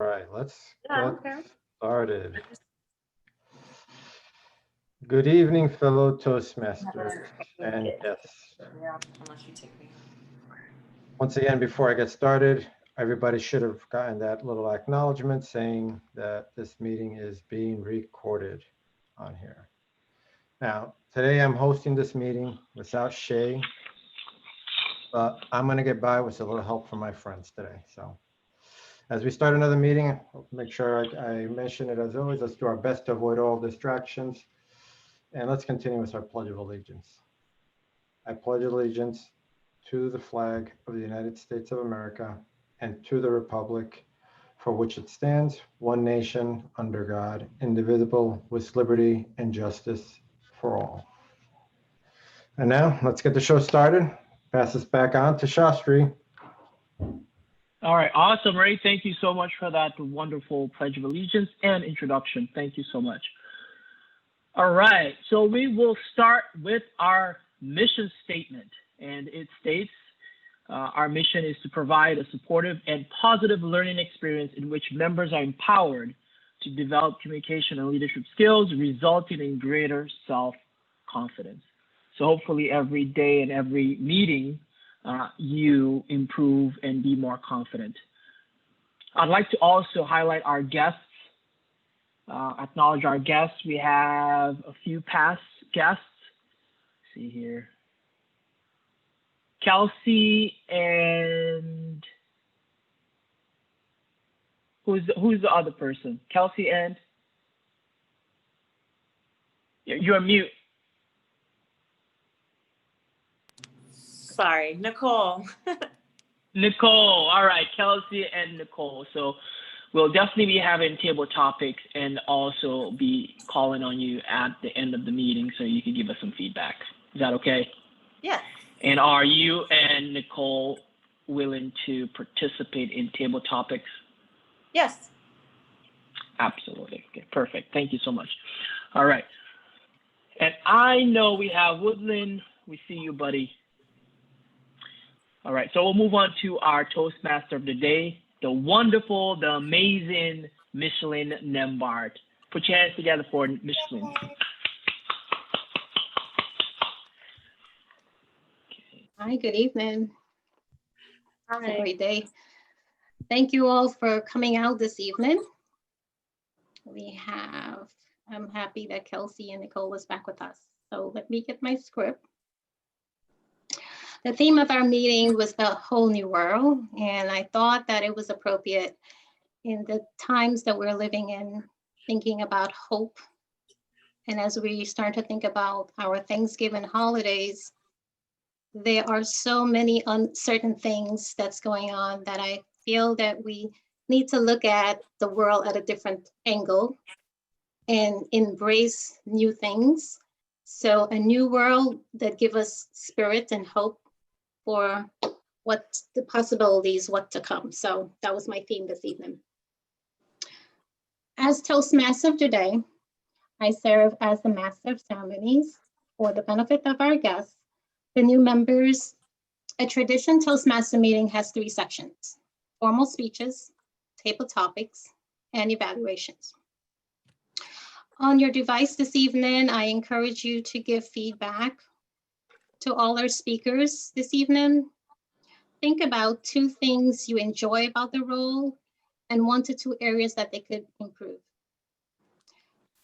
All right, let's Yeah, get okay. started. Good evening, fellow Toastmasters and guests. Yeah, unless you take me. Once again, before I get started, everybody should have gotten that little acknowledgement saying that this meeting is being recorded on here. Now, today I'm hosting this meeting without Shay, but I'm going to get by with a little help from my friends today. So as we start another meeting, I'll make sure I mention it as always. Let's do our best to avoid all distractions. And let's continue with our Pledge of Allegiance. I pledge allegiance to the flag of the United States of America and to the republic for which it stands, one nation, under God, indivisible, with liberty and justice for all. And now let's get the show started. Pass this back on to Shastri. All right, awesome, Ray. Thank you so much for that wonderful Pledge of Allegiance and introduction. Thank you so much. All right, so we will start with our mission statement, and it states our mission is to provide a supportive and positive learning experience in which members are empowered to develop communication and leadership skills, resulting in greater self-confidence. So hopefully every day and every meeting, you improve and be more confident. I'd like to also highlight our guests, acknowledge our guests. We have a few past guests. Let's see here. Kelsey and who's the other person? Kelsey and you're mute. Sorry, Nicole. Nicole. All right, Kelsey and Nicole. So we'll definitely be having table topics and also be calling on you at the end of the meeting so you can give us some feedback. Is that okay? Yes. And are you and Nicole willing to participate in table topics? Yes. Absolutely. Okay, perfect. Thank you so much. All right. And I know we have Woodland. We see you, buddy. All right, so we'll move on to our Toastmaster of the day, the wonderful, the amazing Michelin Nembart. Put your hands together for Michelin. Hi, good evening. Hi. It's a great day. Thank you all for coming out this evening. I'm happy that Kelsey and Nicole is back with us. So let me get my script. The theme of our meeting was the whole new world, and I thought that it was appropriate in the times that we're living in, thinking about hope. And as we start to think about our Thanksgiving holidays, there are so many uncertain things that's going on that I feel that we need to look at the world at a different angle and embrace new things. So a new world that gives us spirit and hope for what the possibilities, what to come. So that was my theme this evening. As Toastmaster today, I serve as the Master of Ceremonies for the benefit of our guests. The new members, a tradition Toastmaster meeting has 3 sections: formal speeches, table topics, and evaluations. On your device this evening, I encourage you to give feedback to all our speakers this evening. Think about 2 things you enjoy about the role and 1 to 2 areas that they could improve.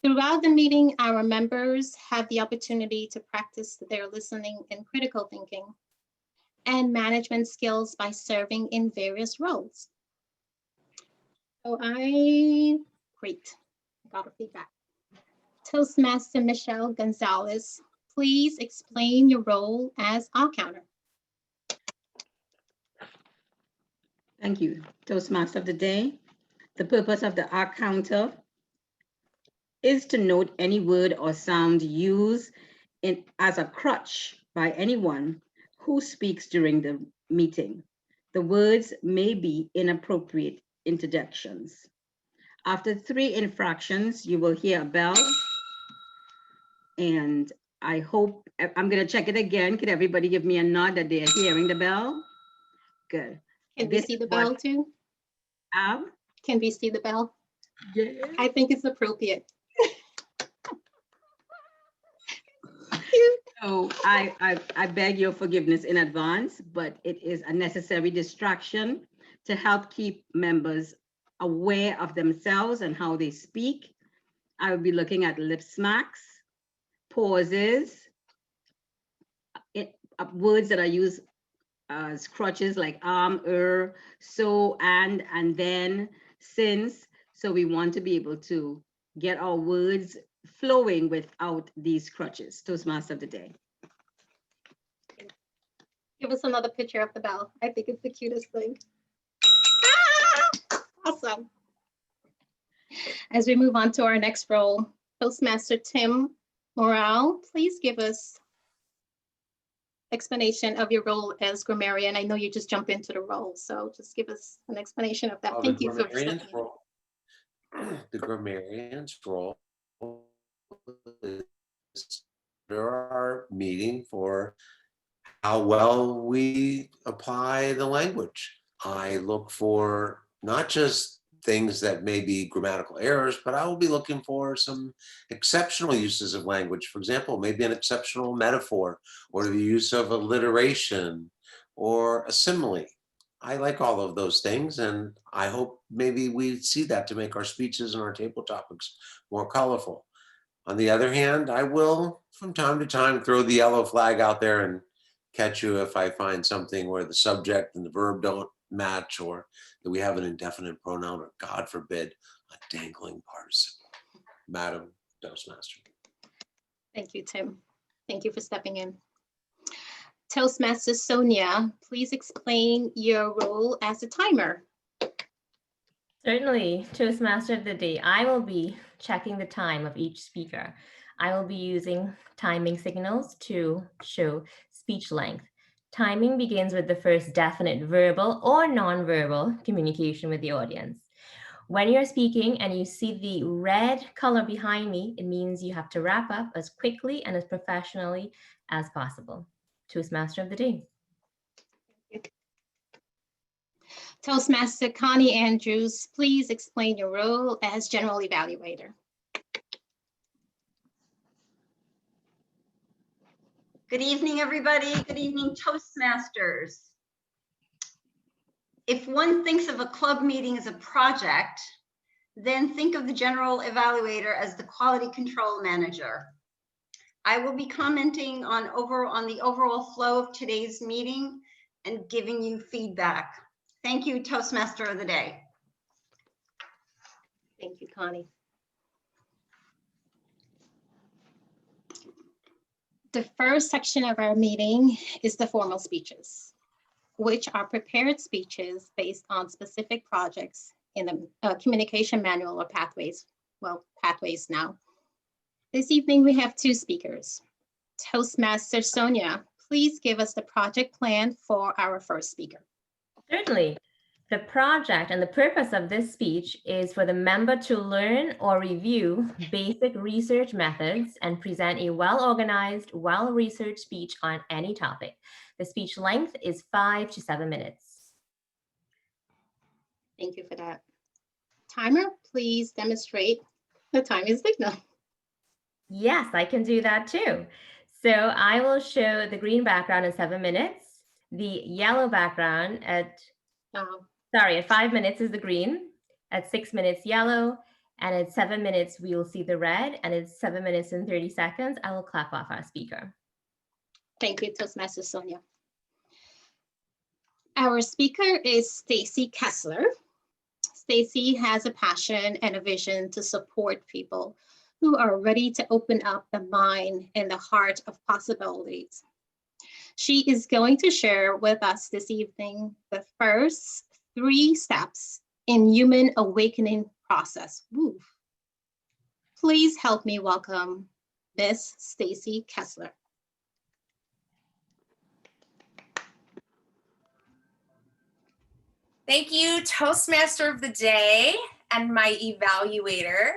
Throughout the meeting, our members have the opportunity to practice their listening and critical thinking and management skills by serving in various roles. So great, I got a feedback. Toastmaster Michelle Gonzalez, please explain your role as our counter. Thank you. Toastmaster of the day. The purpose of the R counter is to note any word or sound used as a crutch by anyone who speaks during the meeting. The words may be inappropriate interjections. After 3 infractions, you will hear a bell. And I hope, I'm going to check it again. Could everybody give me a nod that they're hearing the bell? Good. Can we see the bell too? Can we see the bell? Yeah. I think it's appropriate. So I beg your forgiveness in advance, but it is a necessary distraction to help keep members aware of themselves and how they speak. I will be looking at lip smacks, pauses, words that are used as crutches like so, and then, since. So we want to be able to get our words flowing without these crutches. Toastmaster of the day. Give us another picture of the bell. I think it's the cutest thing. Awesome. As we move on to our next role, Toastmaster Tim Morale, please give us explanation of your role as grammarian. I know you just jumped into the role, so just give us an explanation of that. Oh, Thank the you for grammarian's stepping in. role. The grammarian's role is our meeting for how well we apply the language. I look for not just things that may be grammatical errors, but I will be looking for some exceptional uses of language. For example, maybe an exceptional metaphor or the use of alliteration or a simile. I like all of those things, and I hope maybe we see that to make our speeches and our table topics more colorful. On the other hand, I will from time to time throw the yellow flag out there and catch you if I find something where the subject and the verb don't match, or that we have an indefinite pronoun, or God forbid, a dangling participle. Madam Toastmaster. Thank you, Tim. Thank you for stepping in. Toastmaster Sonia, please explain your role as a timer. Certainly, Toastmaster of the day, I will be checking the time of each speaker. I will be using timing signals to show speech length. Timing begins with the first definite verbal or nonverbal communication with the audience. When you're speaking and you see the red color behind me, it means you have to wrap up as quickly and as professionally as possible. Toastmaster of the day. Toastmaster Connie Andrews, please explain your role as general evaluator. Good evening, everybody. Good evening, Toastmasters. If one thinks of a club meeting as a project, then think of the general evaluator as the quality control manager. I will be commenting on the overall flow of today's meeting and giving you feedback. Thank you, Toastmaster of the day. Thank you, Connie. The first section of our meeting is the formal speeches, which are prepared speeches based on specific projects in the communication manual or pathways, well, pathways now. This evening, we have two speakers. Toastmaster Sonia, please give us the project plan for our first speaker. Certainly. The project and the purpose of this speech is for the member to learn or review basic research methods and present a well-organized, well-researched speech on any topic. The speech length is 5 to 7 minutes. Thank you for that. Timer, please demonstrate the timing signal. Yes, I can do that too. So I will show the green background in 7 minutes, the yellow background at 5 minutes is the green, at 6 minutes yellow, and at 7 minutes we will see the red, and at 7 minutes and 30 seconds I will clap off our speaker. Thank you, Toastmaster Sonia. Our speaker is Stacy Kessler. Stacy has a passion and a vision to support people who are ready to open up the mind and the heart of possibilities. She is going to share with us this evening the first 3 steps in human awakening process. Woo. Please help me welcome Miss Stacy Kessler. Thank you, Toastmaster of the Day and my evaluator.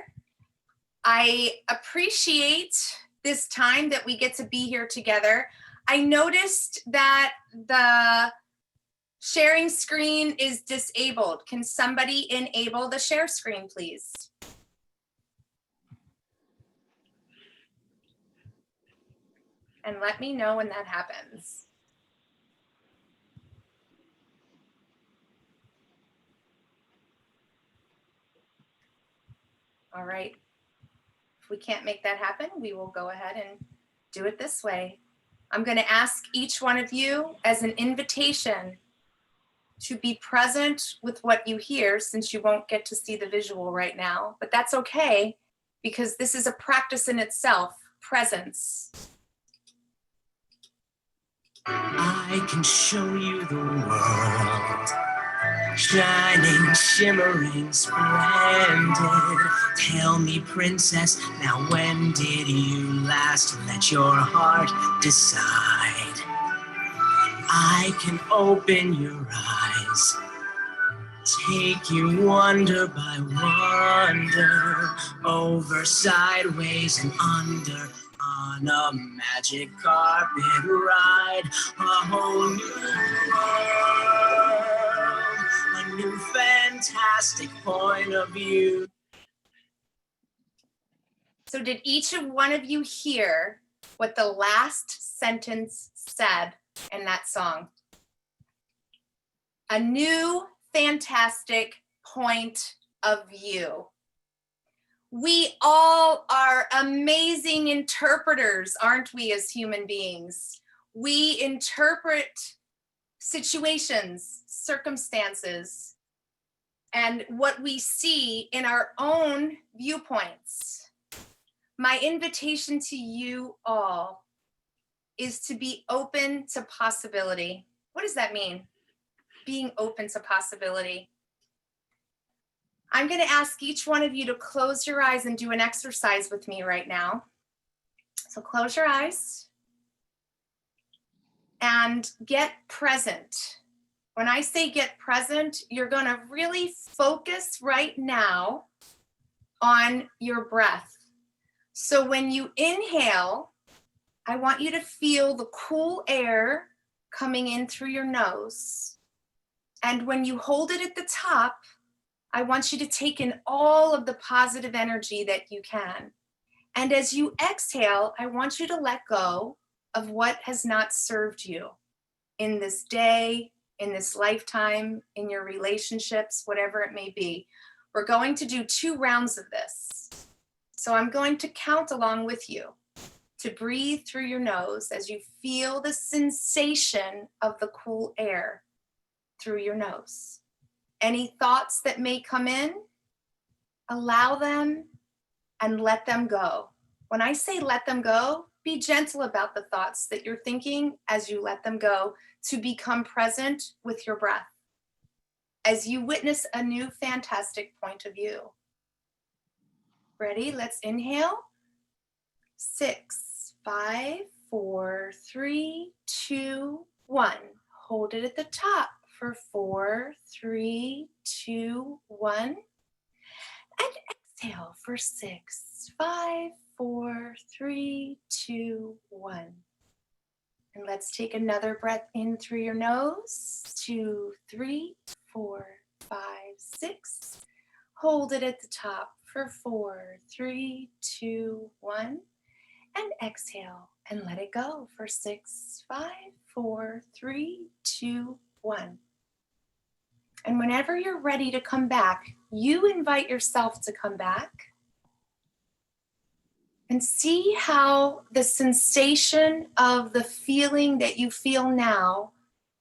I appreciate this time that we get to be here together. I noticed that the Sharing screen is disabled. Can somebody enable the share screen, please? And let me know when that happens. All right. If we can't make that happen, we will go ahead and do it this way. I'm going to ask each one of you as an invitation to be present with what you hear, since you won't get to see the visual right now, but that's okay, because this is a practice in itself, presence. I can show you the world, shining, shimmering, splendid. Tell me, princess, now when did you last let your heart decide? I can open your eyes, take you wonder by wonder, over, sideways, and under, on a magic carpet ride, a whole new world, a new fantastic point of view. So did each of one of you hear what the last sentence said in that song? A new fantastic point of view. We all are amazing interpreters, aren't we, as human beings? We interpret situations, circumstances, and what we see in our own viewpoints. My invitation to you all is to be open to possibility. What does that mean? Being open to possibility. I'm going to ask each one of you to close your eyes and do an exercise with me right now. So close your eyes and get present. When I say get present, you're going to really focus right now on your breath. So when you inhale, I want you to feel the cool air coming in through your nose. And when you hold it at the top, I want you to take in all of the positive energy that you can. And as you exhale, I want you to let go of what has not served you in this day, in this lifetime, in your relationships, whatever it may be. We're going to do 2 rounds of this. So I'm going to count along with you to breathe through your nose as you feel the sensation of the cool air through your nose. Any thoughts that may come in, allow them and let them go. When I say let them go, be gentle about the thoughts that you're thinking as you let them go, to become present with your breath as you witness a new fantastic point of view. Ready? Let's inhale. 6, 5, 4, 3, 2, 1. Hold it at the top for 4, 3, 2, 1. And exhale for 6, 5, 4, 3, 2, 1. And let's take another breath in through your nose. 2, 3, 4, 5, 6. Hold it at the top for 4, 3, 2, 1. And exhale and let it go for 6, 5, 4, 3, 2, 1. And whenever you're ready to come back, you invite yourself to come back and see how the sensation of the feeling that you feel now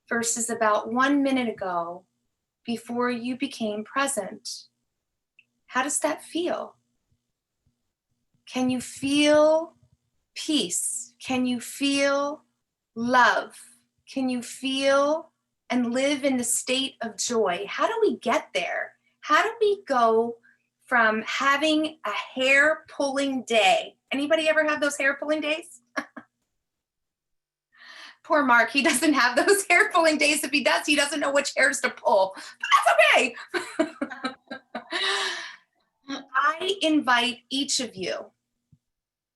versus about 1 minute ago before you became present. How does that feel? Can you feel peace? Can you feel love? Can you feel and live in the state of joy? How do we get there? How do we go from having a hair pulling day? Anybody ever have those hair pulling days? Poor Mark, he doesn't have those hair pulling days. If he does, he doesn't know which hairs to pull, but that's okay. I invite each of you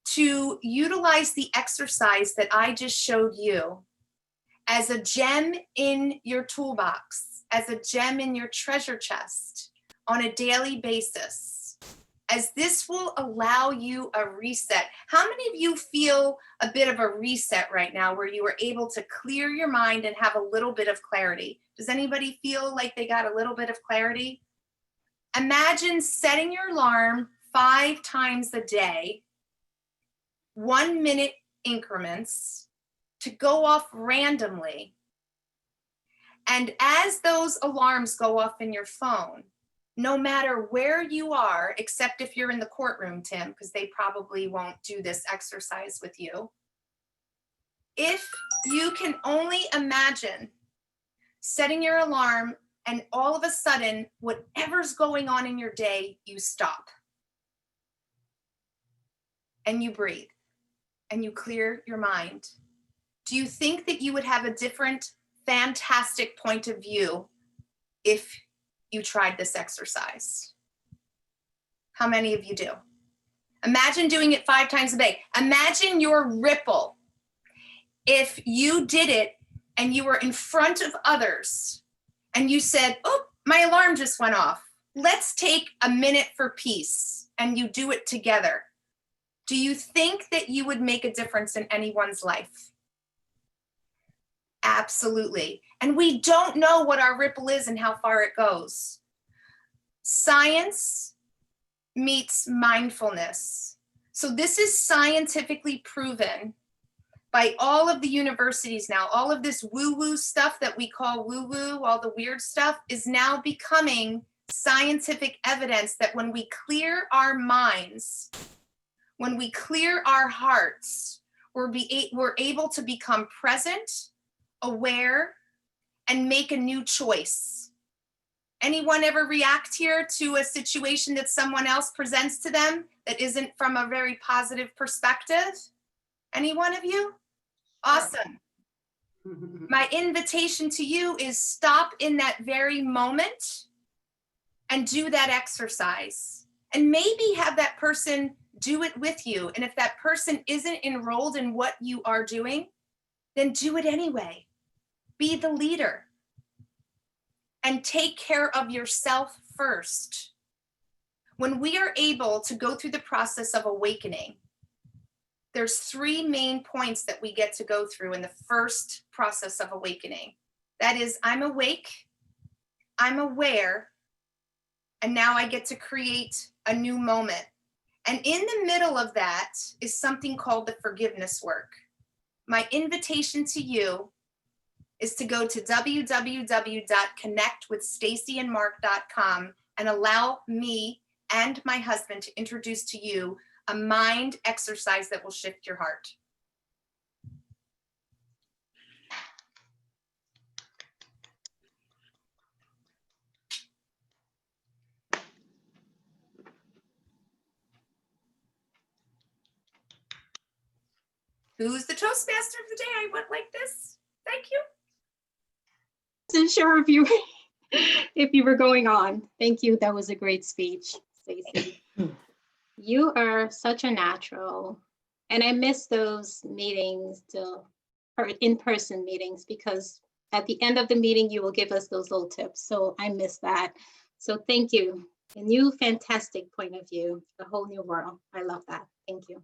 to utilize the exercise that I just showed you as a gem in your toolbox, as a gem in your treasure chest on a daily basis, as this will allow you a reset. How many of you feel a bit of a reset right now where you were able to clear your mind and have a little bit of clarity? Does anybody feel like they got a little bit of clarity? Imagine setting your alarm 5 times a day, 1-minute increments, to go off randomly. And as those alarms go off in your phone, no matter where you are, except if you're in the courtroom, Tim, because they probably won't do this exercise with you. If you can only imagine setting your alarm and all of a sudden, whatever's going on in your day, you stop. And you breathe and you clear your mind. Do you think that you would have a different, fantastic point of view if you tried this exercise? How many of you do? Imagine doing it 5 times a day. Imagine your ripple. If you did it and you were in front of others and you said, oh, my alarm just went off. Let's take a minute for peace, and you do it together. Do you think that you would make a difference in anyone's life? Absolutely. And we don't know what our ripple is and how far it goes. Science meets mindfulness. So this is scientifically proven by all of the universities now. All of this woo-woo stuff that we call woo-woo, all the weird stuff, is now becoming scientific evidence that when we clear our minds, when we clear our hearts, we're able to become present, aware, and make a new choice. Anyone ever react here to a situation that someone else presents to them that isn't from a very positive perspective? Any one of you? Awesome. My invitation to you is stop in that very moment and do that exercise. And maybe have that person do it with you. And if that person isn't enrolled in what you are doing, then do it anyway. Be the leader and take care of yourself first. When we are able to go through the process of awakening, there's 3 main points that we get to go through in the first process of awakening. That is, I'm awake, I'm aware, and now I get to create a new moment. And in the middle of that is something called the forgiveness work. My invitation to you is to go to www.connectwithstacyandmark.com and allow me and my husband to introduce to you a mind exercise that will shift your heart. Who's the Toastmaster of the day? I went like this. Thank you. Wasn't sure if you were going on. Thank you. That was a great speech, Stacey. You are such a natural, and I miss those meetings, in-person meetings, because at the end of the meeting, you will give us those little tips. So I miss that. So thank you. A new fantastic point of view, a whole new world. I love that. Thank you.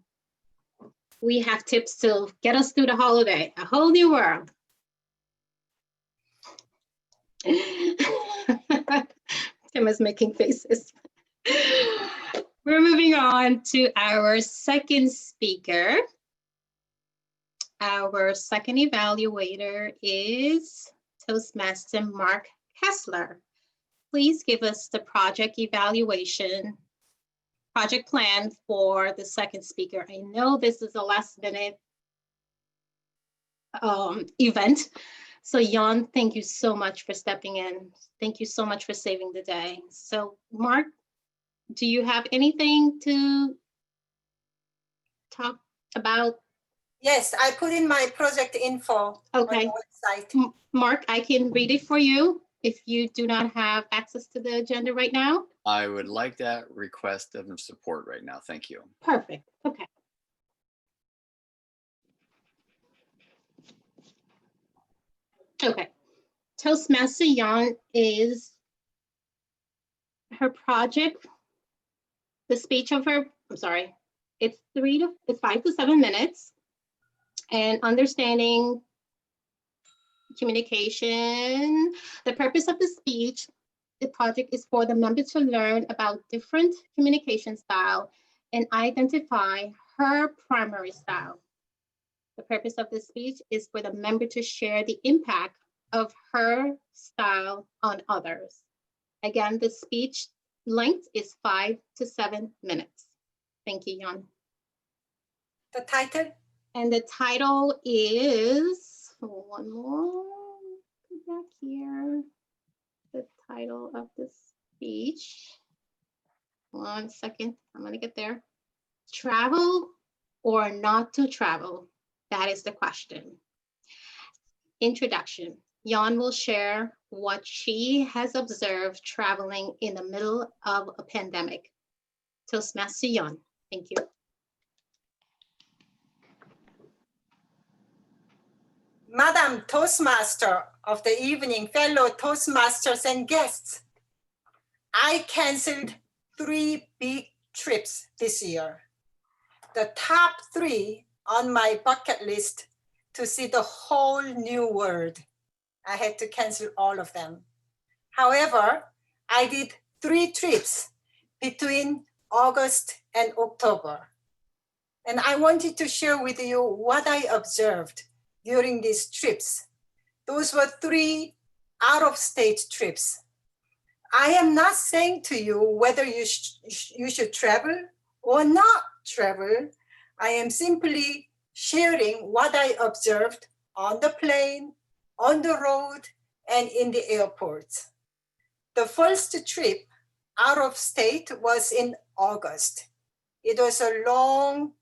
We have tips to get us through the holiday, a whole new world. Tim is making faces. We're moving on to our second speaker. Our second evaluator is Toastmaster Mark Kessler. Please give us the project evaluation, project plan for the second speaker. I know this is a last minute event. So Jan, thank you so much for stepping in. Thank you so much for saving the day. So Mark, do you have anything to talk about? Yes, I put in my project info on the website. Mark, I can read it for you if you do not have access to the agenda right now. I would like that request of support right now. Thank you. Perfect. Okay. . Okay. Toastmaster Yarn is her project. The speech of her, I'm sorry, it's 5 to 7 minutes. And understanding communication. The purpose of the speech, the project is for the member to learn about different communication style and identify her primary style. The purpose of the speech is for the member to share the impact of her style on others. Again, the speech length is 5 to 7 minutes. Thank you, Jan. The title? And the title is, one more, go back here. The title of the speech. 1 second, I'm gonna get there. Travel or not to travel? That is the question. Introduction. Jan will share what she has observed traveling in the middle of a pandemic. Toastmaster Jan, thank you. Madam Toastmaster of the evening, fellow Toastmasters and guests, I canceled 3 big trips this year. The top 3 on my bucket list to see the whole new world. I had to cancel all of them. However, I did 3 trips between August and October. And I wanted to share with you what I observed during these trips. Those were 3 out-of-state trips. I am not saying to you whether you should travel or not travel. I am simply sharing what I observed on the plane, on the road, and in the airport. The first trip out of state was in August. It was a long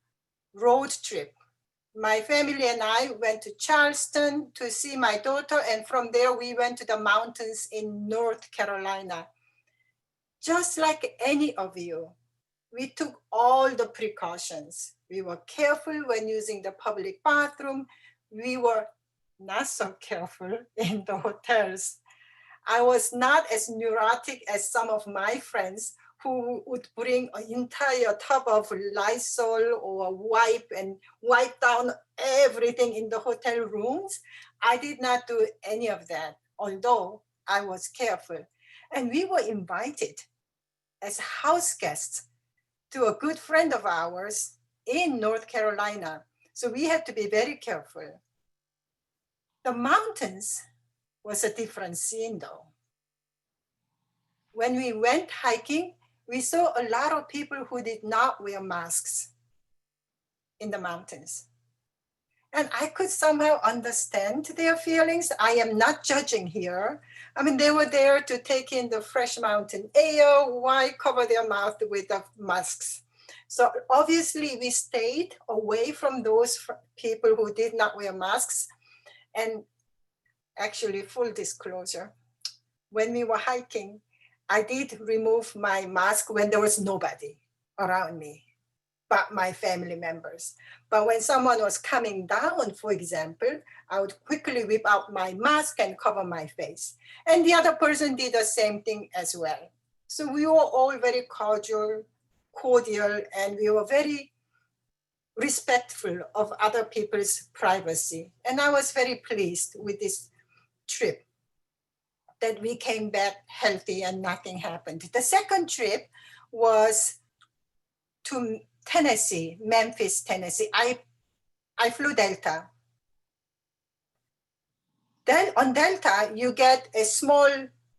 road trip. My family and I went to Charleston to see my daughter, and from there we went to the mountains in North Carolina. Just like any of you, we took all the precautions. We were careful when using the public bathroom. We were not so careful in the hotels. I was not as neurotic as some of my friends who would bring an entire tub of Lysol or wipe and wipe down everything in the hotel rooms. I did not do any of that, although I was careful. And we were invited as house guests to a good friend of ours in North Carolina. So we had to be very careful. The mountains was a different scene though. When we went hiking, we saw a lot of people who did not wear masks in the mountains. And I could somehow understand their feelings. I am not judging here. I mean, they were there to take in the fresh mountain air. Why cover their mouth with the masks? So obviously we stayed away from those people who did not wear masks. And actually, full disclosure, when we were hiking, I did remove my mask when there was nobody around me but my family members. But when someone was coming down, for example, I would quickly whip out my mask and cover my face. And the other person did the same thing as well. So we were all very cordial, and we were very respectful of other people's privacy. And I was very pleased with this trip, that we came back healthy and nothing happened. The second trip was to Tennessee, Memphis, Tennessee. I flew Delta. Then on Delta, you get a small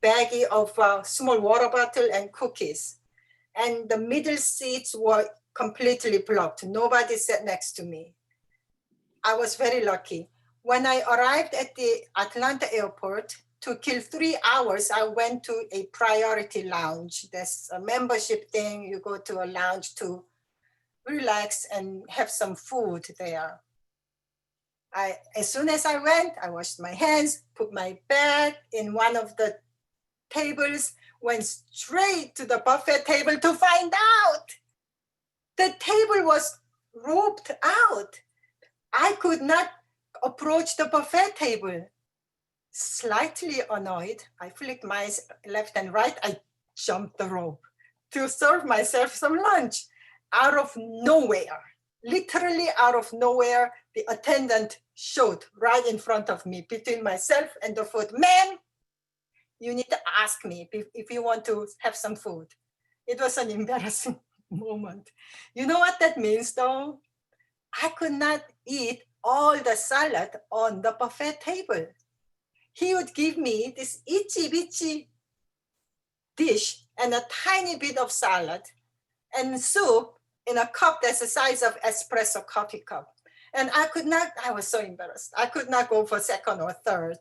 baggie of small water bottle and cookies. And the middle seats were completely blocked. Nobody sat next to me. I was very lucky. When I arrived at the Atlanta airport, to kill 3 hours, I went to a priority lounge. There's a membership thing. You go to a lounge to relax and have some food there. As soon as I went, I washed my hands, put my bag in one of the tables, went straight to the buffet table to find out. The table was roped out. I could not approach the buffet table. Slightly annoyed, I flicked my left and right. I jumped the rope to serve myself some lunch. Out of nowhere, literally out of nowhere, the attendant showed right in front of me, between myself and the food. Ma'am, you need to ask me if you want to have some food. It was an embarrassing moment. You know what that means though? I could not eat all the salad on the buffet table. He would give me this itchy bitchy dish and a tiny bit of salad and soup in a cup that's the size of espresso coffee cup. And I was so embarrassed. I could not go for second or third.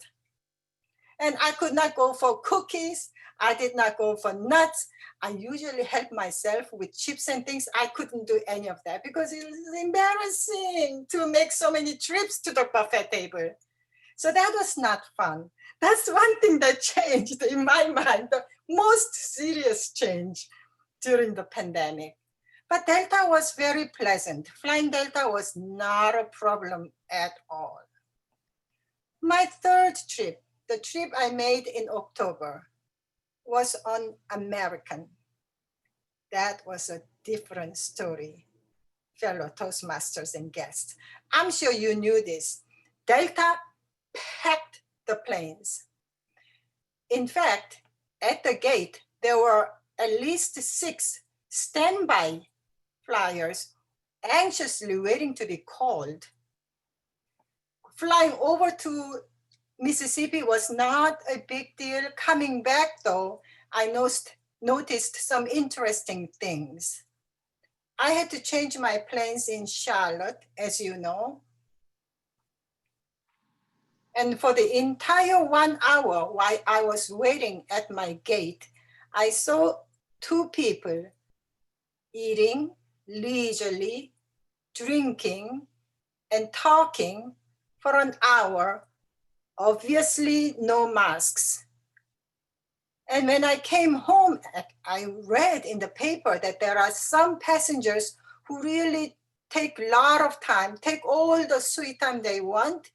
And I could not go for cookies. I did not go for nuts. I usually help myself with chips and things. I couldn't do any of that because it was embarrassing to make so many trips to the buffet table. So that was not fun. That's one thing that changed in my mind, the most serious change during the pandemic. But Delta was very pleasant. Flying Delta was not a problem at all. My third trip, the trip I made in October, was on American. That was a different story, fellow Toastmasters and guests. I'm sure you knew this. Delta packed the planes. In fact, at the gate, there were at least 6 standby flyers anxiously waiting to be called. Flying over to Mississippi was not a big deal. Coming back though, I noticed some interesting things. I had to change my planes in Charlotte, as you know. And for the entire 1 hour while I was waiting at my gate, I saw 2 people eating leisurely, drinking, and talking for an hour, obviously no masks. And when I came home, I read in the paper that there are some passengers who really take a lot of time, take all the sweet time they want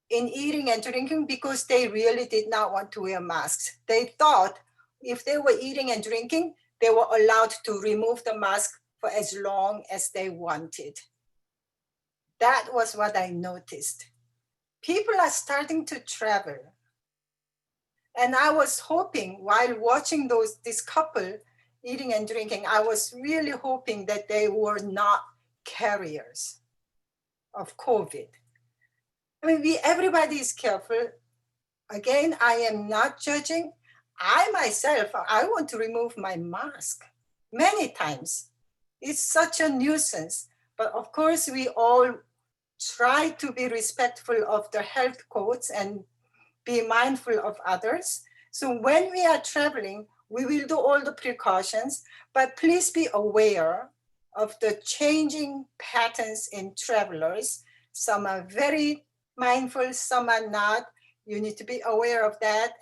in eating and drinking because they really did not want to wear masks. They thought if they were eating and drinking, they were allowed to remove the mask for as long as they wanted. That was what I noticed. People are starting to travel. And I was hoping while watching this couple eating and drinking, I was really hoping that they were not carriers of COVID. I mean, everybody is careful. Again, I am not judging. I myself, I want to remove my mask many times. It's such a nuisance. But of course, we all try to be respectful of the health codes and be mindful of others. So when we are traveling, we will do all the precautions, but please be aware of the changing patterns in travelers. Some are very mindful, some are not. You need to be aware of that.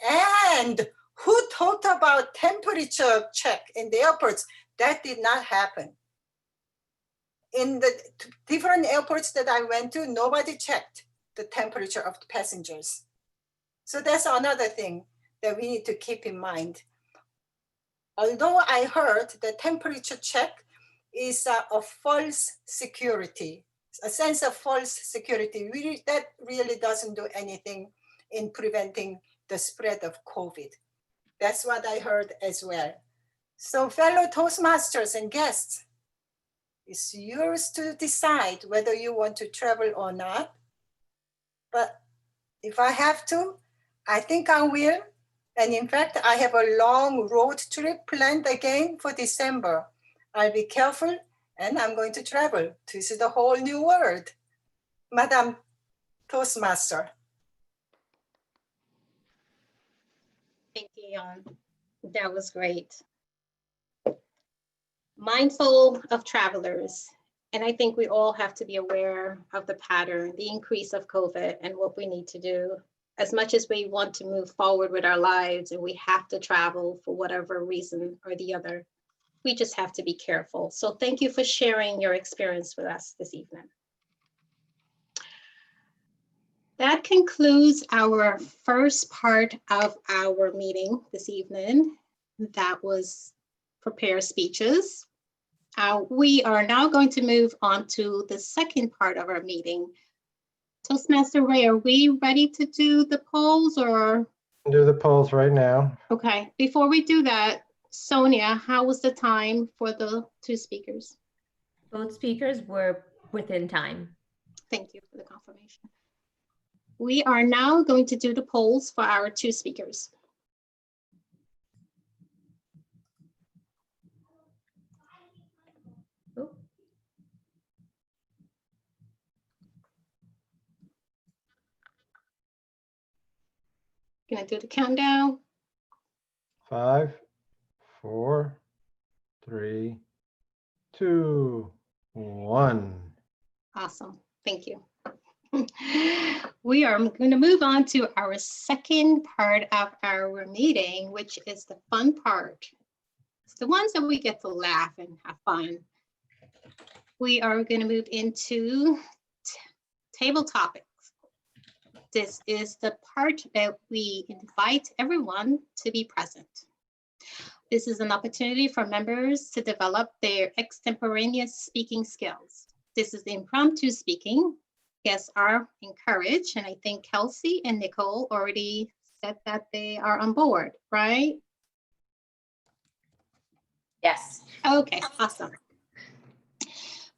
And who talked about temperature check in the airports? That did not happen. In the different airports that I went to, nobody checked the temperature of the passengers. So that's another thing that we need to keep in mind. Although I heard the temperature check is a false security, a sense of false security, that really doesn't do anything in preventing the spread of COVID. That's what I heard as well. So fellow Toastmasters and guests, it's yours to decide whether you want to travel or not. But if I have to, I think I will. And in fact, I have a long road trip planned again for December. I'll be careful and I'm going to travel to see the whole new world. Madam Toastmaster. Thank you, Jan. That was great. Mindful of travelers. And I think we all have to be aware of the pattern, the increase of COVID and what we need to do. As much as we want to move forward with our lives and we have to travel for whatever reason or the other, we just have to be careful. So thank you for sharing your experience with us this evening. That concludes our first part of our meeting this evening. That was prepare speeches. We are now going to move on to the second part of our meeting. Toastmaster Ray, are we ready to do the polls or? Do the polls right now. Okay, before we do that, Sonia, how was the time for the two speakers? Both speakers were within time. Thank you for the confirmation. We are now going to do the polls for our two speakers. Oh. Gonna do the countdown. 5, 4, 3, 2, 1. Awesome, thank you. We are going to move on to our second part of our meeting, which is the fun part. It's the ones that we get to laugh and have fun. We are going to move into table topics. This is the part that we invite everyone to be present. This is an opportunity for members to develop their extemporaneous speaking skills. This is impromptu speaking. Guests are encouraged, and I think Kelsey and Nicole already said that they are on board, right? Yes. Okay, awesome.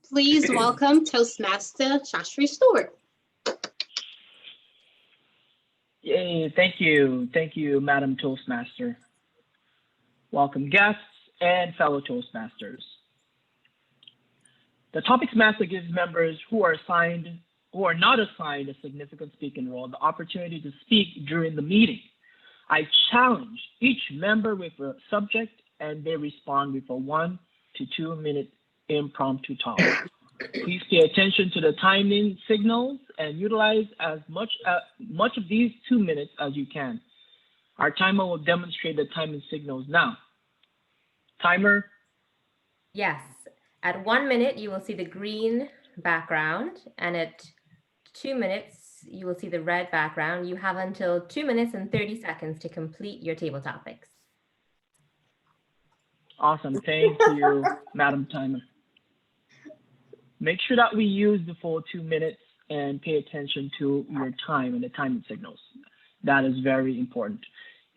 Please welcome Toastmaster Shastri Stewart. Yay, thank you. Thank you, Madam Toastmaster. Welcome guests and fellow Toastmasters. The Topics Master gives members who are not assigned a significant speaking role the opportunity to speak during the meeting. I challenge each member with a subject and they respond with a 1 to 2 minute impromptu talk. Please pay attention to the timing signals and utilize as much of these 2 minutes as you can. Our timer will demonstrate the timing signals now. Timer. Yes, at 1 minute, you will see the green background, and at 2 minutes, you will see the red background. You have until 2 minutes and 30 seconds to complete your table topics. Awesome, thank you, Madam Timer. Make sure that we use the full 2 minutes and pay attention to your time and the timing signals. That is very important.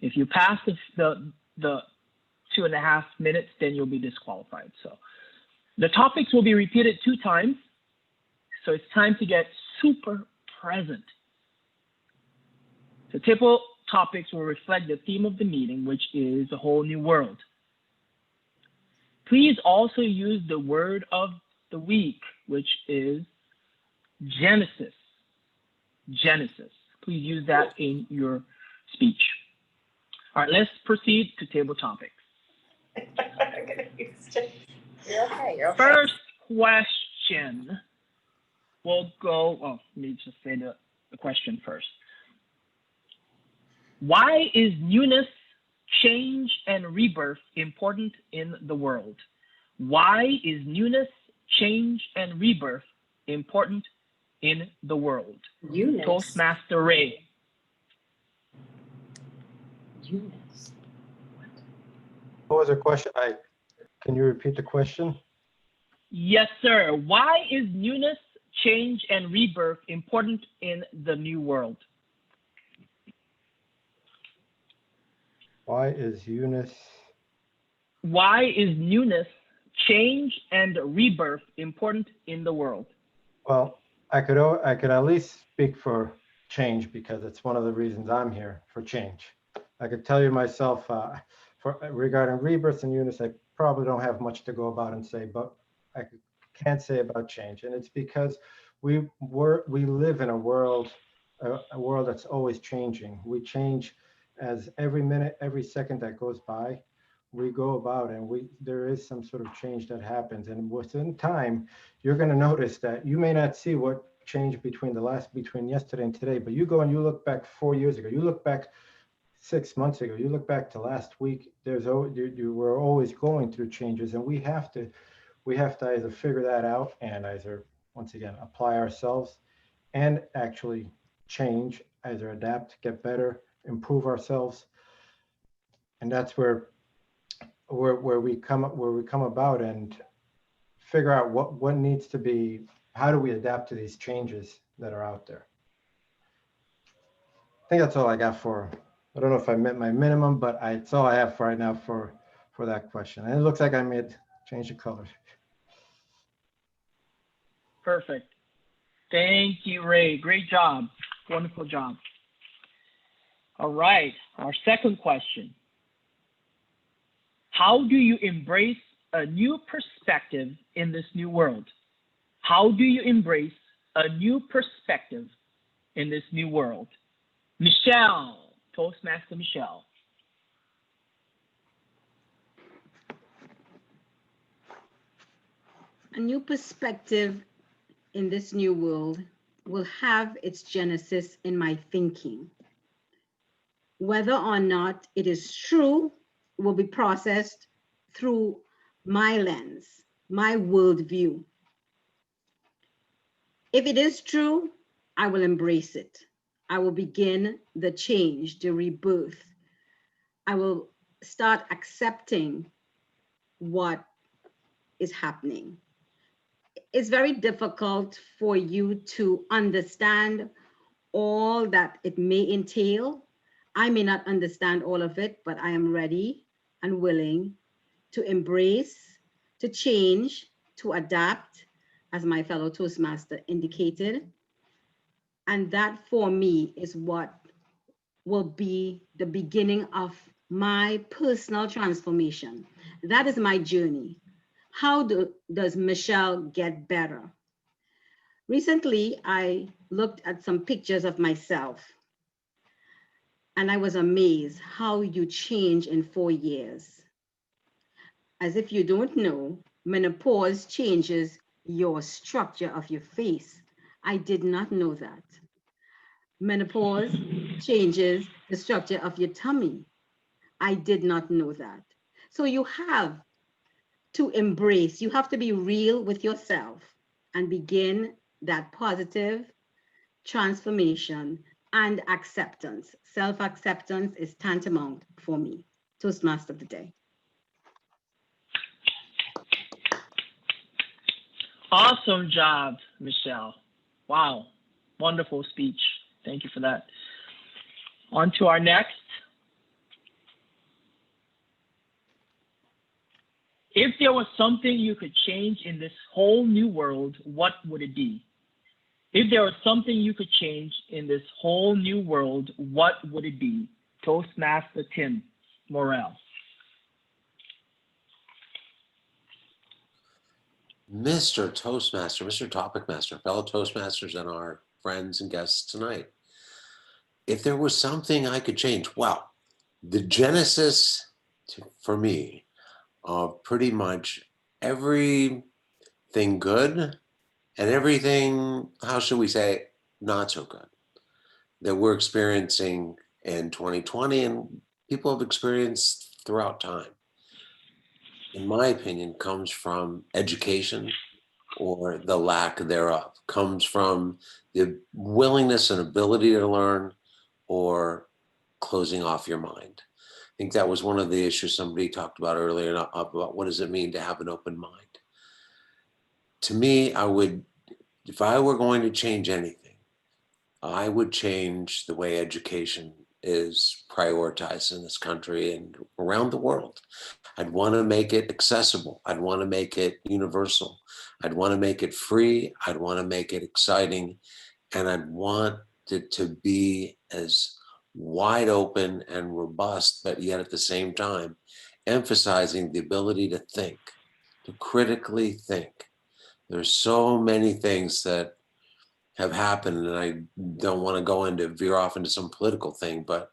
If you pass the 2.5 minutes, then you'll be disqualified. So the topics will be repeated 2 times. So it's time to get super present. The table topics will reflect the theme of the meeting, which is a whole new world. Please also use the word of the week, which is Genesis. Genesis. Please use that in your speech. All right, let's proceed to table topics. You're okay. You're okay. First question. We'll go, let me just say the question first. Why is newness, change, and rebirth important in the world? Why is newness, change, and rebirth important in the world? Eunice. Toastmaster Ray. Eunice. What was the question? Can you repeat the question? Yes, sir. Why is newness, change, and rebirth important in the new world? Why is newness, change, and rebirth important in the world? well, I could at least speak for change because it's one of the reasons I'm here, for change. I could tell you myself, regarding rebirth and newness, I probably don't have much to go about and say, but I can't say about change. And it's because we live in a world that's always changing. We change as every minute, every second that goes by, we go about and there is some sort of change that happens. And within time, you're going to notice that you may not see what changed between yesterday and today, but you go and you look back 4 years ago, you look back 6 months ago, you look back to last week, we're always going through changes, and we have to either figure that out and either, once again, apply ourselves and actually change, either adapt, get better, improve ourselves. And that's where we come about and figure out what needs to be, how do we adapt to these changes that are out there. I think that's all I got for, I don't know if I met my minimum, but it's all I have for right now for that question. And it looks like I made change the color. Perfect. Thank you, Ray. Great job. Wonderful job. All right, our second question. How do you embrace a new perspective in this new world? How do you embrace a new perspective in this new world? Michelle, Toastmaster Michelle. A new perspective in this new world will have its genesis in my thinking. Whether or not it is true will be processed through my lens, my worldview. If it is true, I will embrace it. I will begin the change, the rebirth. I will start accepting what is happening. It's very difficult for you to understand all that it may entail. I may not understand all of it, but I am ready and willing to embrace, to change, to adapt, as my fellow Toastmaster indicated. And that for me is what will be the beginning of my personal transformation. That is my journey. How does Michelle get better? Recently, I looked at some pictures of myself and I was amazed how you change in 4 years. As if you don't know, menopause changes your structure of your face. I did not know that. Menopause changes the structure of your tummy. I did not know that. So you have to embrace, you have to be real with yourself and begin that positive transformation and acceptance. Self-acceptance is tantamount for me. Toastmaster of the day. Awesome job, Michelle. Wow, wonderful speech. Thank you for that. On to our next. If there was something you could change in this whole new world, what would it be? If there was something you could change in this whole new world, what would it be? Toastmaster Tim Morrell. Mr. Toastmaster, Mr. Topic Master, fellow Toastmasters and our friends and guests tonight. If there was something I could change, well, the genesis for me of pretty much everything good and everything, how should we say, not so good that we're experiencing in 2020 and people have experienced throughout time, in my opinion, comes from education or the lack thereof, comes from the willingness and ability to learn or closing off your mind. I think that was one of the issues somebody talked about earlier about what does it mean to have an open mind. To me, I would, if I were going to change anything, I would change the way education is prioritized in this country and around the world. I'd want to make it accessible. I'd want to make it universal. I'd want to make it free. I'd want to make it exciting. And I'd want it to be as wide open and robust, but yet at the same time, emphasizing the ability to think, to critically think. There's so many things that have happened, and I don't want to veer off into some political thing, but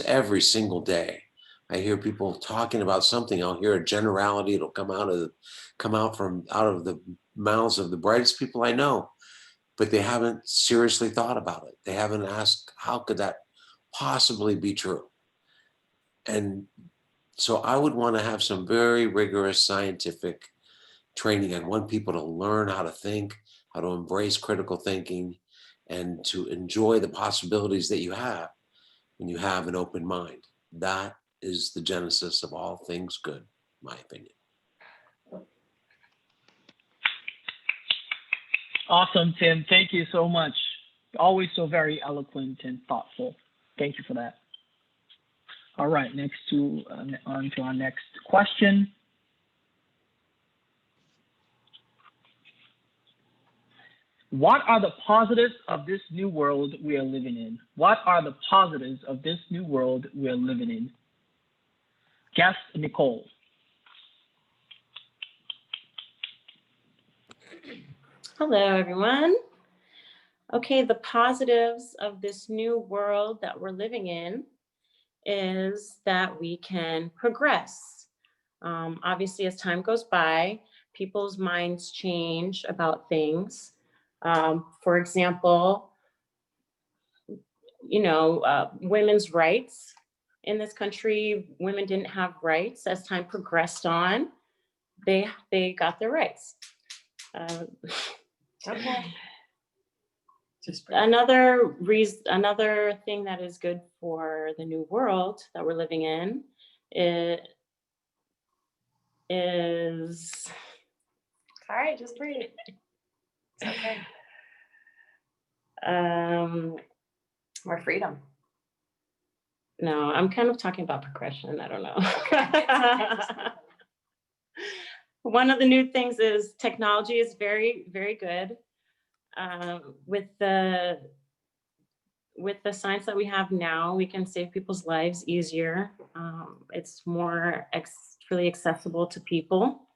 every single day I hear people talking about something. I'll hear a generality. It'll come out of the mouths of the brightest people I know, but they haven't seriously thought about it. They haven't asked, how could that possibly be true? And so I would want to have some very rigorous scientific training. I'd want people to learn how to think, how to embrace critical thinking, and to enjoy the possibilities that you have when you have an open mind. That is the genesis of all things good, in my opinion. Awesome, Tim. Thank you so much. Always so very eloquent and thoughtful. Thank you for that. All right, on to our next question. What are the positives of this new world we are living in? What are the positives of this new world we are living in? Guest Nicole. Hello, everyone. Okay, the positives of this new world that we're living in is that we can progress. Obviously, as time goes by, people's minds change about things. For example, women's rights. In this country, women didn't have rights. As time progressed on, they got their rights. Okay. Another thing that is good for the new world that we're living in is All right, just breathe. It's okay. More freedom. No, I'm kind of talking about progression. I don't know. One of the new things is technology is very, very good. With the science that we have now, we can save people's lives easier. It's more really accessible to people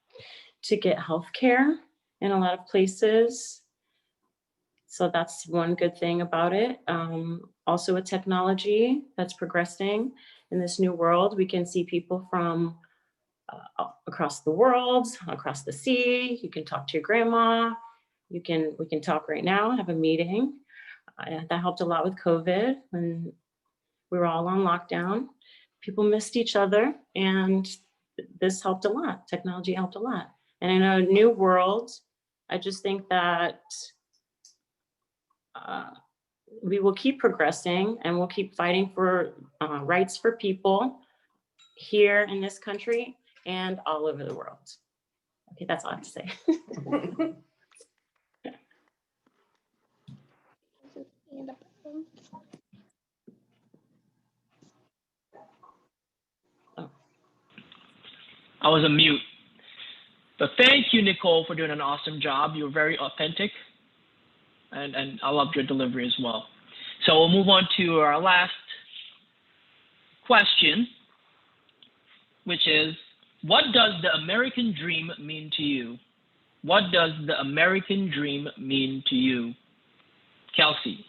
to get healthcare in a lot of places. So that's one good thing about it. Also with technology that's progressing in this new world, we can see people from across the world, across the sea. You can talk to your grandma. We can talk right now, have a meeting. That helped a lot with COVID when we were all on lockdown. People missed each other, and this helped a lot. Technology helped a lot. And in a new world, I just think that we will keep progressing and we'll keep fighting for rights for people here in this country and all over the world. Okay, that's all I have to say. I was on mute. But thank you, Nicole, for doing an awesome job. You're very authentic. And I loved your delivery as well. So we'll move on to our last question, which is, what does the American dream mean to you? What does the American dream mean to you? Kelsey.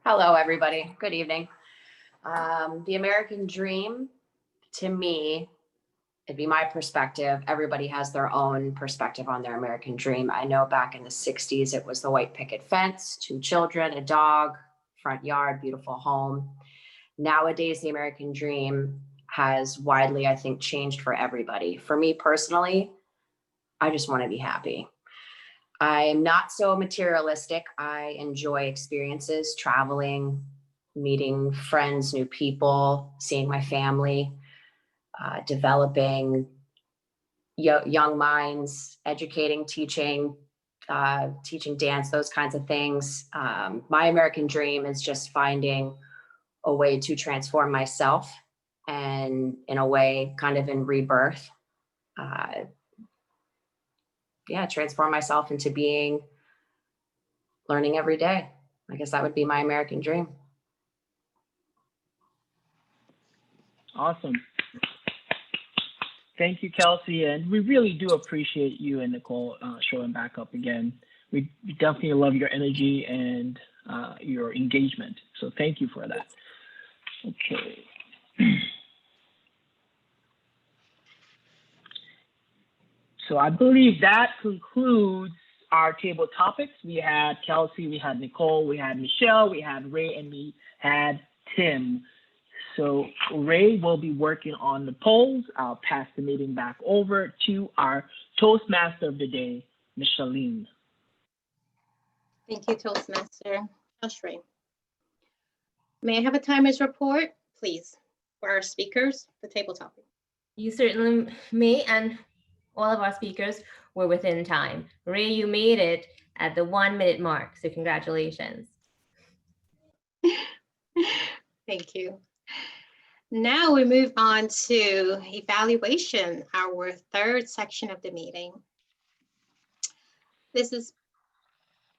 Hello, everybody. Good evening. The American dream, to me, it'd be my perspective. Everybody has their own perspective on their American dream. I know back in the 60s, it was the white picket fence, 2 children, a dog, front yard, beautiful home. Nowadays, the American dream has widely, I think, changed for everybody. For me personally, I just want to be happy. I'm not so materialistic. I enjoy experiences, traveling, meeting friends, new people, seeing my family, developing young minds, educating, teaching dance, those kinds of things. My American dream is just finding a way to transform myself and in a way kind of in rebirth. Transform myself into learning every day. I guess that would be my American dream. Awesome. Thank you, Kelsey. And we really do appreciate you and Nicole showing back up again. We definitely love your energy and your engagement. So thank you for that. Okay. So I believe that concludes our table topics. We had Kelsey, we had Nicole, we had Michelle, we had Ray, and we had Tim. So Ray will be working on the polls. I'll pass the meeting back over to our Toastmaster of the day, Micheline. Thank you, Toastmaster Ashray. May I have a timer's report, please, for our speakers, the table topic? You certainly may, and all of our speakers were within time. Ray, you made it at the 1 minute mark, so congratulations. Thank you. Now we move on to evaluation, our third section of the meeting. This is,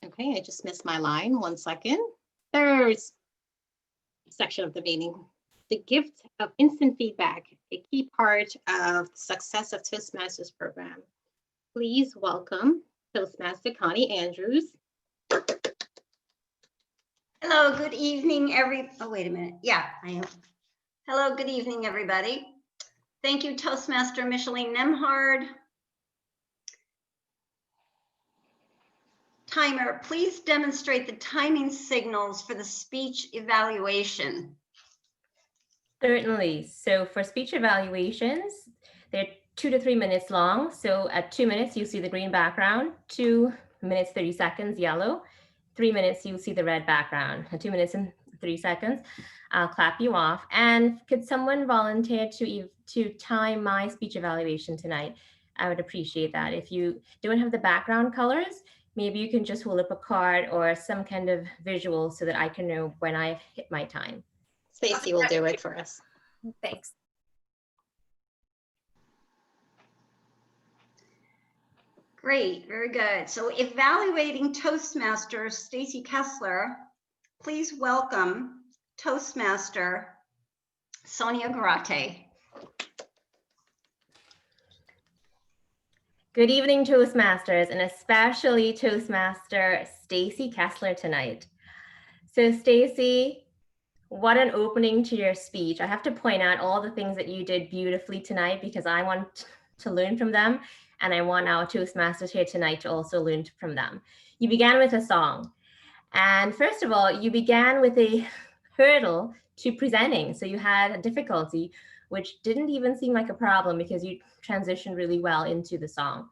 okay, I just missed my line, 1 second. Third section of the meeting, the gift of instant feedback, a key part of the success of Toastmasters program. Please welcome Toastmaster Connie Andrews. Hello, good evening, oh, wait a minute. Yeah, I am. Hello, good evening, everybody. Thank you, Toastmaster Micheline Nemhard. Timer, please demonstrate the timing signals for the speech evaluation. Certainly. So for speech evaluations, they're 2 to 3 minutes long. So at 2 minutes, you see the green background, 2 minutes, 30 seconds, yellow, 3 minutes, you'll see the red background. At 2 minutes and 3 seconds, I'll clap you off. And could someone volunteer to time my speech evaluation tonight? I would appreciate that. If you don't have the background colors, maybe you can just hold up a card or some kind of visual so that I can know when I've hit my time. Stacy will do it for us. Thanks. Great, very good. So evaluating Toastmaster Stacy Kessler, please welcome Toastmaster Sonia Garate. Good evening, Toastmasters, and especially Toastmaster Stacy Kessler tonight. So Stacy, what an opening to your speech. I have to point out all the things that you did beautifully tonight because I want to learn from them, and I want our Toastmasters here tonight to also learn from them. You began with a song, and first of all, you began with a hurdle to presenting. So you had a difficulty, which didn't even seem like a problem because you transitioned really well into the song.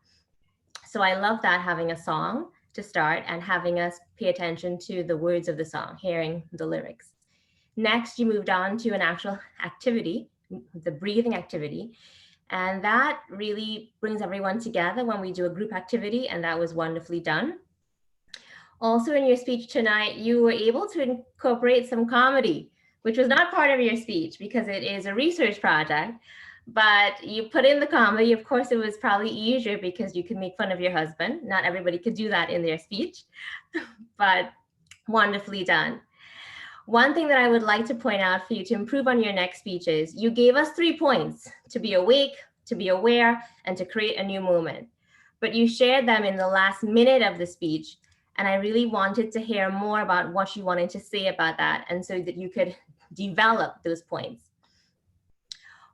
So I love that, having a song to start and having us pay attention to the words of the song, hearing the lyrics. Next, you moved on to an actual activity, the breathing activity. And that really brings everyone together when we do a group activity, and that was wonderfully done. Also in your speech tonight, you were able to incorporate some comedy, which was not part of your speech because it is a research project, but you put in the comedy. Of course, it was probably easier because you could make fun of your husband. Not everybody could do that in their speech, but wonderfully done. One thing that I would like to point out for you to improve on your next speech is you gave us 3 points: to be awake, to be aware, and to create a new moment. But you shared them in the last minute of the speech, and I really wanted to hear more about what you wanted to say about that, and so that you could develop those points.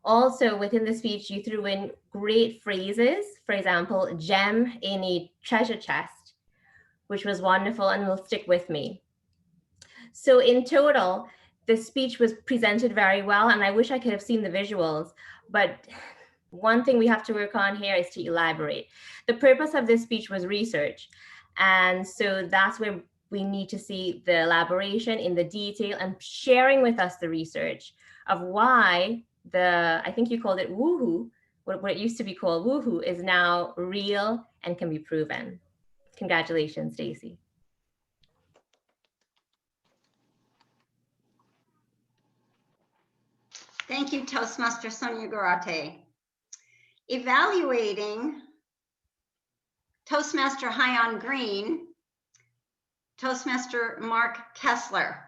Also, within the speech, you threw in great phrases. For example, gem in a treasure chest, which was wonderful and will stick with me. So in total, the speech was presented very well, and I wish I could have seen the visuals, but one thing we have to work on here is to elaborate. The purpose of this speech was research, and so that's where we need to see the elaboration in the detail and sharing with us the research of why I think you called it woohoo, what it used to be called woohoo, is now real and can be proven. Congratulations, Stacy. Thank you, Toastmaster Sonia Garate. Evaluating Toastmaster High on Green, Toastmaster Mark Kessler.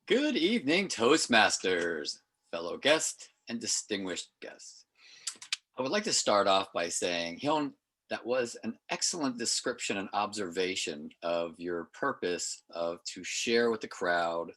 Good evening, Toastmasters, fellow guests and distinguished guests. I would like to start off by saying, Hyun, that was an excellent description and observation of your purpose to share with the crowd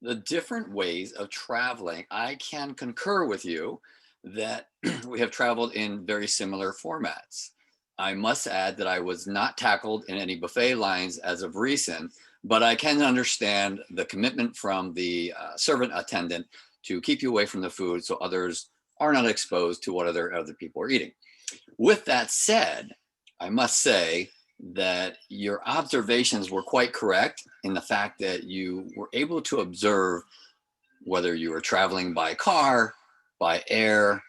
the different ways of traveling. I can concur with you that we have traveled in very similar formats. I must add that I was not tackled in any buffet lines as of recent, but I can understand the commitment from the servant attendant to keep you away from the food so others are not exposed to what other people are eating. With that said, I must say that your observations were quite correct in the fact that you were able to observe whether you were traveling by car, by air,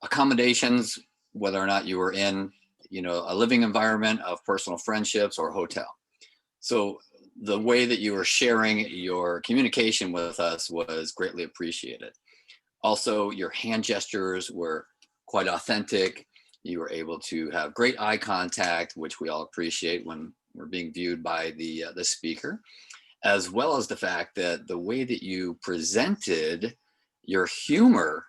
accommodations, whether or not you were in, a living environment of personal friendships or hotel. So the way that you were sharing your communication with us was greatly appreciated. Also, your hand gestures were quite authentic. You were able to have great eye contact, which we all appreciate when we're being viewed by the speaker, as well as the fact that the way that you presented your humor,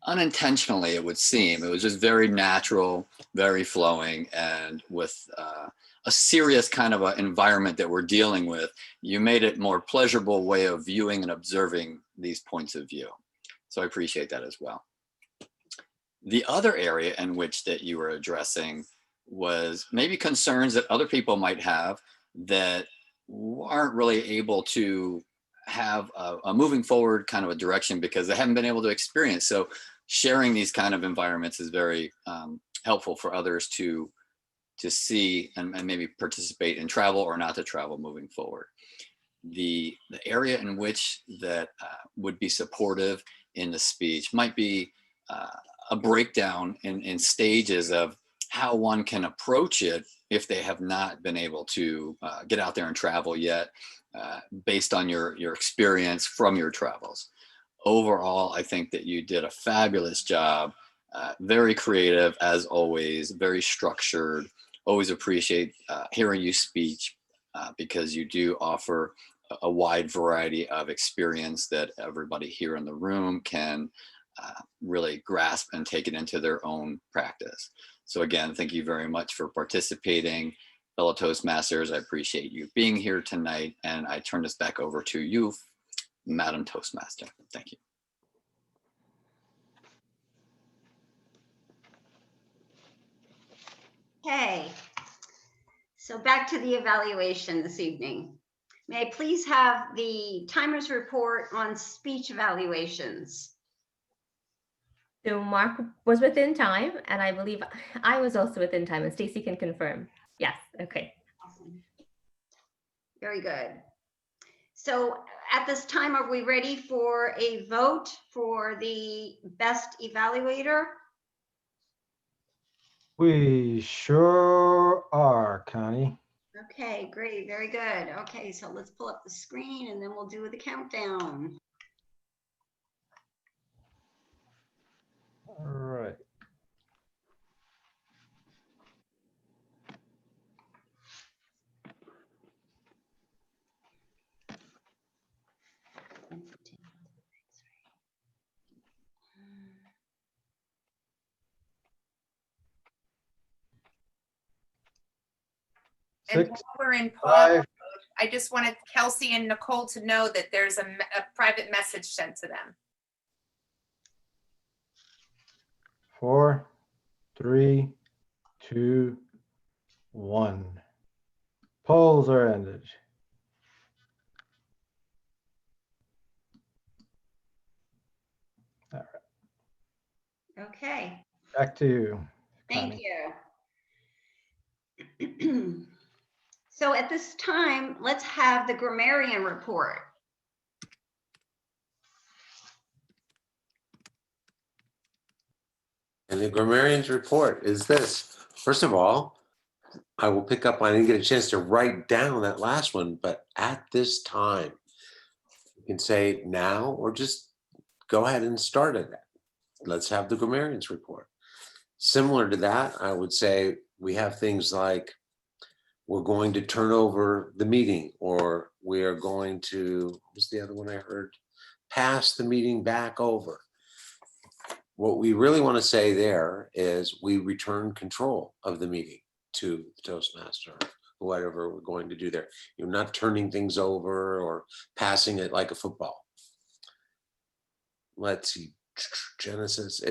unintentionally, it would seem, it was just very natural, very flowing, and with a serious kind of an environment that we're dealing with, you made it more pleasurable way of viewing and observing these points of view. So I appreciate that as well. The other area in which that you were addressing was maybe concerns that other people might have that aren't really able to have a moving forward kind of a direction because they haven't been able to experience. So sharing these kind of environments is very helpful for others to see and maybe participate in travel or not to travel moving forward. The area in which that would be supportive in the speech might be a breakdown in stages of how one can approach it if they have not been able to get out there and travel yet, based on your experience from your travels. Overall, I think that you did a fabulous job, very creative as always, very structured. Always appreciate hearing you speak because you do offer a wide variety of experience that everybody here in the room can really grasp and take it into their own practice. So again, thank you very much for participating. Fellow Toastmasters, I appreciate you being here tonight, and I turn this back over to you, Madam Toastmaster. Thank you. Okay, so back to the evaluation this evening. May I please have the timer's report on speech evaluations? So Mark was within time, and I believe I was also within time, and Stacy can confirm. Yes, okay. Awesome. Very good. So at this time, are we ready for a vote for the best evaluator? We sure are, Connie. Okay, great, very good. Okay, so let's pull up the screen and then we'll do the countdown. All right. And Six, while we're in pause five, mode, I just wanted Kelsey and Nicole to know that there's a private message sent to them. 4, 3, 2, 1. Polls are ended. All right, Okay, back to you, thank Connie. you. So at this time, let's have the grammarian report. And the grammarian's report is this. First of all, I will pick up, I didn't get a chance to write down that last one, but at this time, you can say now or just go ahead and start it. Let's have the grammarian's report. Similar to that, I would say we have things like we're going to turn over the meeting, or we are going to, what was the other one I heard? Pass the meeting back over. What we really want to say there is we return control of the meeting to the Toastmaster, whatever we're going to do there. You're not turning things over or passing it like a football. Let's see, Genesis.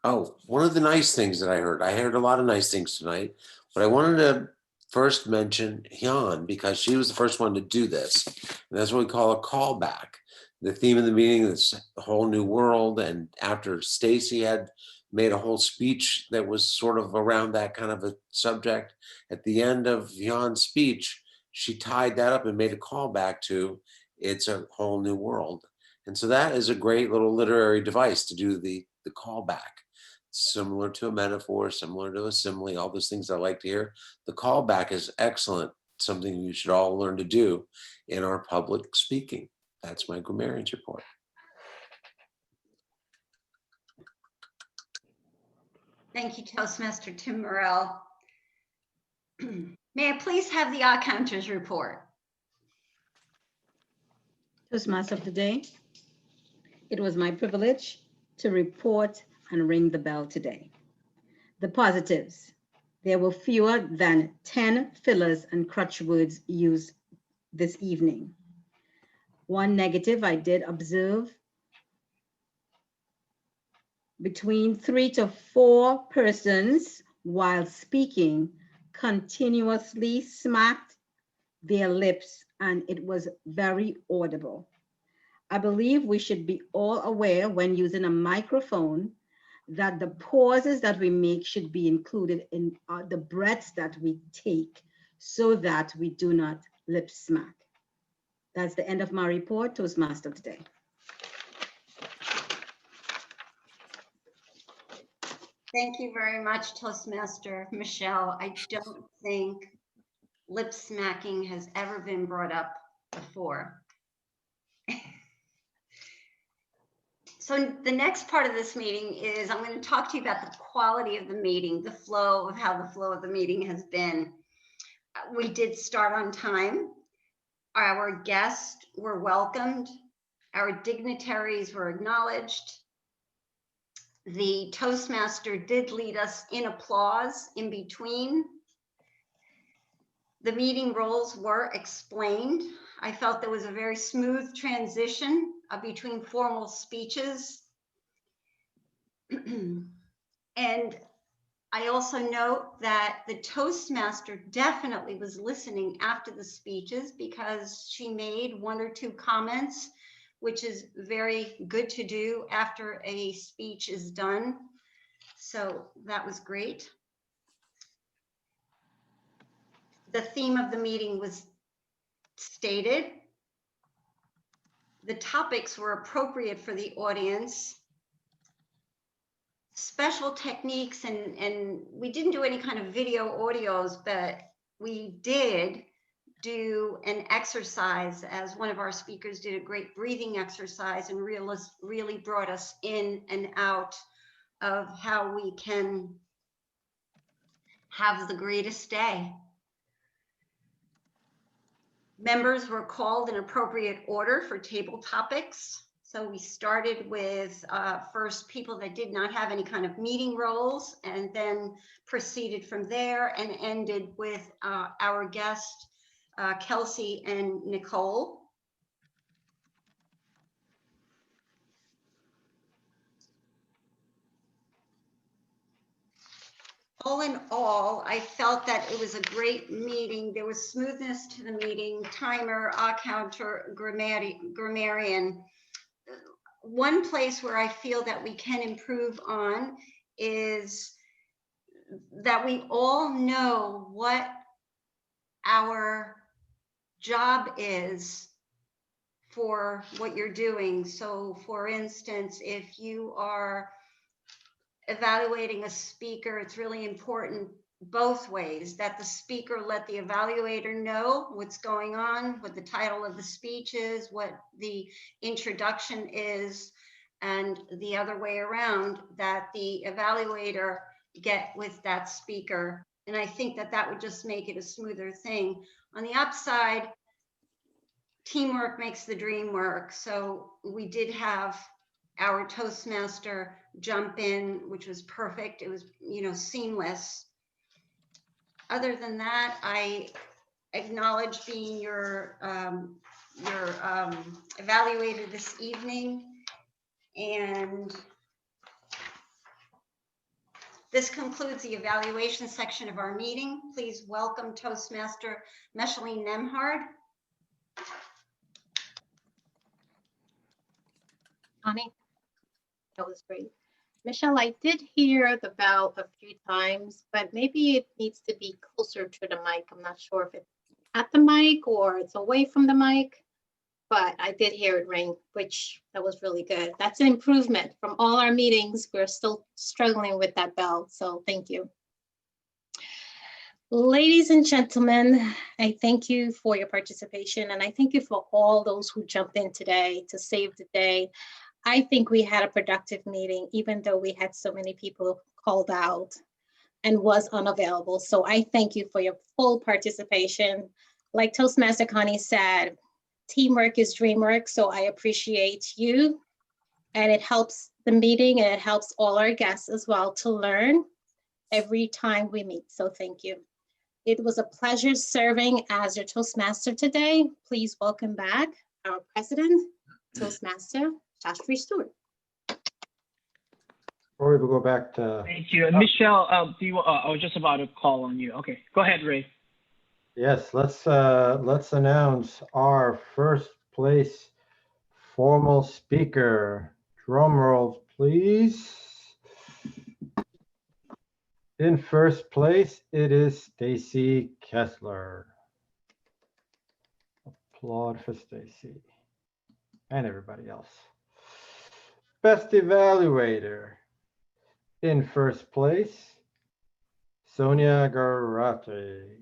One of the nice things that I heard a lot of nice things tonight, but I wanted to first mention Hyun because she was the first one to do this. And that's what we call a callback. the theme of the meeting is a whole new world. And after Stacy had made a whole speech that was sort of around that kind of a subject, at the end of Jan's speech, she tied that up and made a callback to It's a Whole New World. And so that is a great little literary device to do the callback. Similar to a metaphor, similar to a simile, all those things I like to hear. The callback is excellent, something you should all learn to do in our public speaking. That's my grammarian's report. Thank you, Toastmaster Tim Morrell. May I please have the odd counters report? Toastmaster of the day, it was my privilege to report and ring the bell today. The positives, there were fewer than 10 fillers and crutch words used this evening. One negative, I did observe between 3 to 4 persons while speaking continuously smacked their lips, and it was very audible. I believe we should be all aware when using a microphone that the pauses that we make should be included in the breaths that we take so that we do not lip smack. That's the end of my report, Toastmaster today. Thank you very much, Toastmaster Michelle. I don't think lip smacking has ever been brought up before. So the next part of this meeting is I'm going to talk to you about the quality of the meeting, the flow of how the flow of the meeting has been. We did start on time. Our guests were welcomed. Our dignitaries were acknowledged. The Toastmaster did lead us in applause in between. The meeting roles were explained. I felt there was a very smooth transition between formal speeches. And I also note that the Toastmaster definitely was listening after the speeches because she made 1 or 2 comments, which is very good to do after a speech is done. So that was great. The theme of the meeting was stated. The topics were appropriate for the audience. Special techniques, and we didn't do any kind of video audios, but we did do an exercise, as one of our speakers did a great breathing exercise and really brought us in and out of how we can have the greatest day. Members were called in appropriate order for table topics. So we started with first people that did not have any kind of meeting roles, and then proceeded from there and ended with our guest, Kelsey and Nicole. All in all, I felt that it was a great meeting. There was smoothness to the meeting, timer, counter, grammarian. One place where I feel that we can improve on is that we all know what our job is for what you're doing. So for instance, if you are evaluating a speaker, it's really important both ways, that the speaker let the evaluator know what's going on, what the title of the speech is, what the introduction is, and the other way around, that the evaluator get with that speaker. And I think that that would just make it a smoother thing. On the upside, teamwork makes the dream work. So we did have our Toastmaster jump in, which was perfect. It was, seamless. Other than that, I acknowledge being your evaluator this evening. And this concludes the evaluation section of our meeting. Please welcome Toastmaster Meshaline Nemhard. Connie. That was great. Michelle, I did hear the bell a few times, but maybe it needs to be closer to the mic. I'm not sure if it's at the mic or it's away from the mic, but I did hear it ring, which that was really good. That's an improvement from all our meetings. We're still struggling with that bell, so thank you. Ladies and gentlemen, I thank you for your participation, and I thank you for all those who jumped in today to save the day. I think we had a productive meeting, even though we had so many people called out and was unavailable. So I thank you for your full participation. Like Toastmaster Connie said, teamwork is dream work. So I appreciate you, and it helps the meeting, and it helps all our guests as well to learn every time we meet. So thank you. It was a pleasure serving as your Toastmaster today. Please welcome back our president, Toastmaster Shastri Stewart. Before we go back to. Thank you. And Michelle, do you, I was just about to call on you. Okay, go ahead, Ray. Yes, let's announce our first place formal speaker. Drum rolls, please. In first place, it is Stacy Kessler. Applaud for Stacy and everybody else. Best evaluator. In first place, Sonia Garate.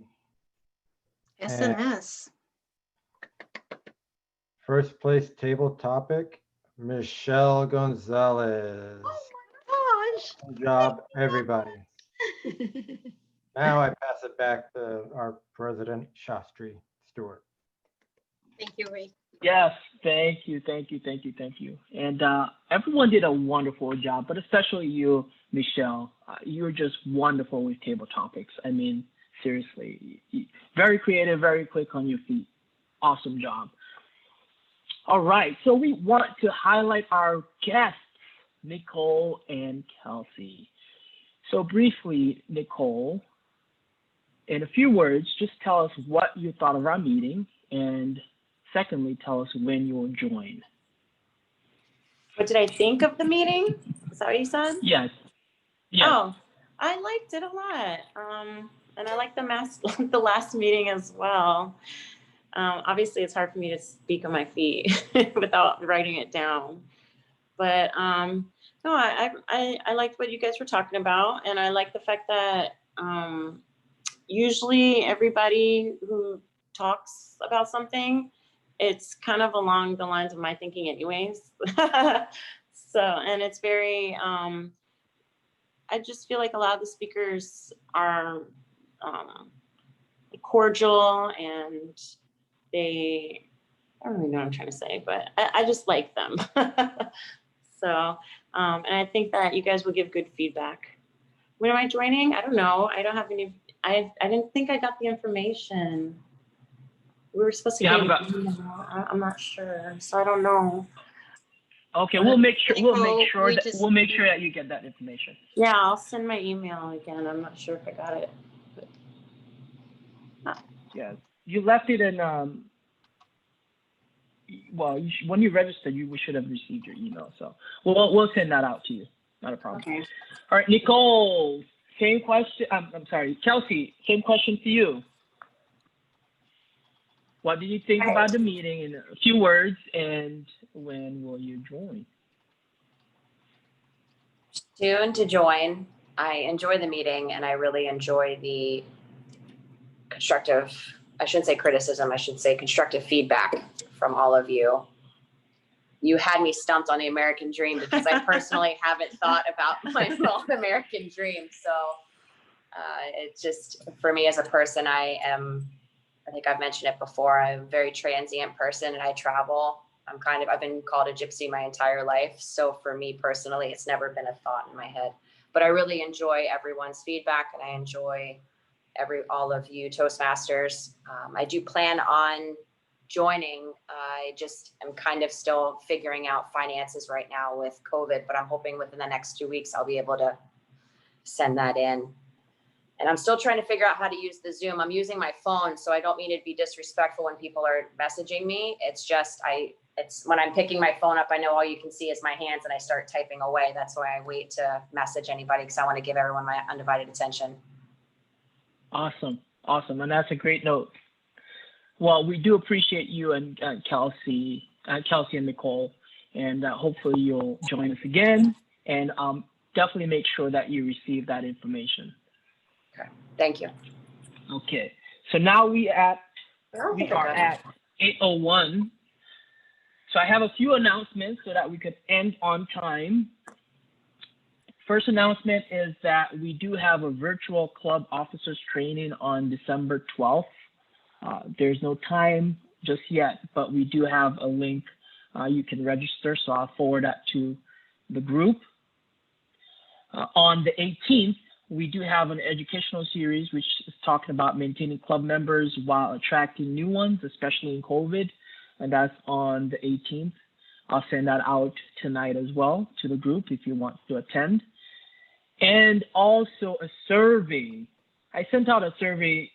SNS. First place table topic, Michelle Gonzalez. Oh my gosh. Good job, everybody. Now I pass it back to our president, Shastri Stewart. Thank you, Ray. Yes, thank you. And everyone did a wonderful job, but especially you, Michelle. You're just wonderful with table topics. I mean, seriously, very creative, very quick on your feet. Awesome job. All right, so we want to highlight our guests, Nicole and Kelsey. So briefly, Nicole, in a few words, just tell us what you thought of our meeting, and secondly, tell us when you will join. What did I think of the meeting? Is that what you said? Yes. Oh, I liked it a lot. And I liked the last meeting as well. Obviously, it's hard for me to speak on my feet without writing it down. But no, I liked what you guys were talking about. And I like the fact that usually everybody who talks about something, it's kind of along the lines of my thinking anyways. So, and it's very, I just feel like a lot of the speakers are cordial, and I don't really know what I'm trying to say, but I just like them. So, and I think that you guys will give good feedback. When am I joining? I don't know. I don't have any, I didn't think I got the information. We were supposed to get an email. I'm not sure, so I don't know. Okay, we'll make sure that you get that information. Yeah, I'll send my email again. I'm not sure if I got it. Yeah, you left it in. Well, when you registered, we should have received your email. So we'll send that out to you. Not a problem. Okay. All right, Nicole. Same question. I'm sorry, Kelsey. Same question to you. What did you think about the meeting in a few words, and when will you join? Soon to join. I enjoy the meeting, and I really enjoy the constructive, I shouldn't say criticism, I should say constructive feedback from all of you. You had me stumped on the American dream, because I personally haven't thought about my own American dream. So it's just, for me as a person, I think I've mentioned it before, I'm a very transient person, and I travel. I've been called a gypsy my entire life. So for me personally, it's never been a thought in my head, but I really enjoy everyone's feedback, and I enjoy all of you Toastmasters. I do plan on joining. I just am kind of still figuring out finances right now with COVID, but I'm hoping within the next 2 weeks, I'll be able to send that in. And I'm still trying to figure out how to use the Zoom. I'm using my phone, so I don't mean to be disrespectful when people are messaging me. It's just, it's when I'm picking my phone up, I know all you can see is my hands and I start typing away. That's why I wait to message anybody because I want to give everyone my undivided attention. Awesome. Awesome. And that's a great note. Well, we do appreciate you and Kelsey and Nicole, and hopefully you'll join us again, and definitely make sure that you receive that information. Okay. Thank you. Okay. So now we are at 8:01. So I have a few announcements so that we could end on time. First announcement is that we do have a virtual club officers training on December 12th. There's no time just yet, but we do have a link you can register, so I'll forward that to the group. On the 18th, we do have an educational series which is talking about maintaining club members while attracting new ones, especially in COVID, and that's on the 18th. I'll send that out tonight as well to the group if you want to attend. And also a survey. I sent out a survey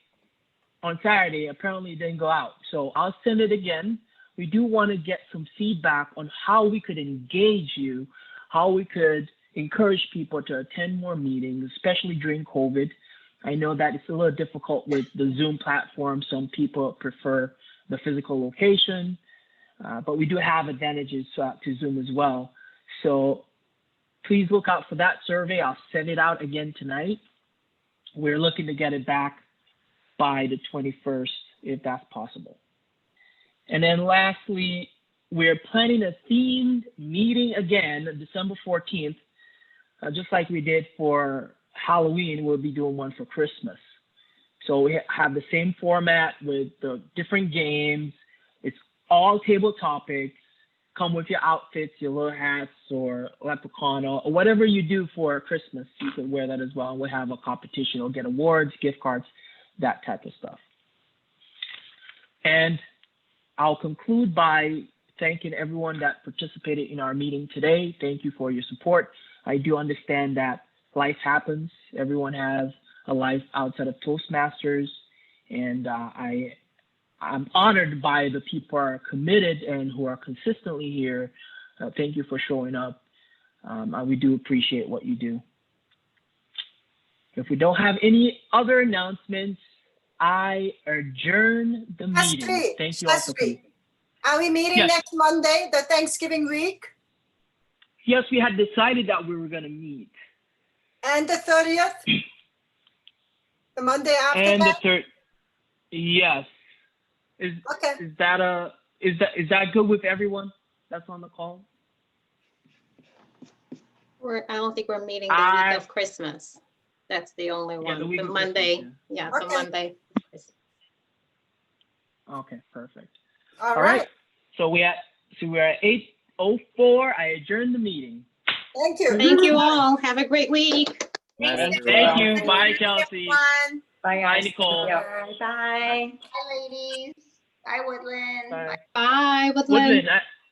on Saturday, apparently it didn't go out. So I'll send it again. We do want to get some feedback on how we could engage you, how we could encourage people to attend more meetings, especially during COVID. I know that it's a little difficult with the Zoom platform. Some people prefer the physical location, but we do have advantages to Zoom as well. So please look out for that survey. I'll send it out again tonight. We're looking to get it back by the 21st, if that's possible. And then lastly, we're planning a themed meeting again, December 14th, just like we did for Halloween, we'll be doing one for Christmas. So we have the same format with the different games. It's all table topics. Come with your outfits, your little hats or leprechaun or whatever you do for Christmas. You can wear that as well. We'll have a competition. We'll get awards, gift cards, that type of stuff. And I'll conclude by thanking everyone that participated in our meeting today. Thank you for your support. I do understand that life happens. Everyone has a life outside of Toastmasters, and I'm honored by the people who are committed and who are consistently here. Thank you for showing up. We do appreciate what you do. If we don't have any other announcements, I adjourn the meeting. Thank you all for coming. Are we meeting next Monday, the Thanksgiving week? Yes, we had decided that we were going to meet. And the 30th? The Monday after and that? the third, yes. Is that good with everyone that's on the call? I don't think we're meeting the week of Christmas. That's the only one. The Monday. Yeah, the Monday. Okay, perfect. All right. So we're at 8:04. I adjourn the meeting. Thank you. Thank you all. Have a great week. Thank you. Bye, Kelsey. Bye, Bye, Nicole. Bye. Bye, ladies. Bye, Woodland. Bye. Bye, Woodland. Woodland,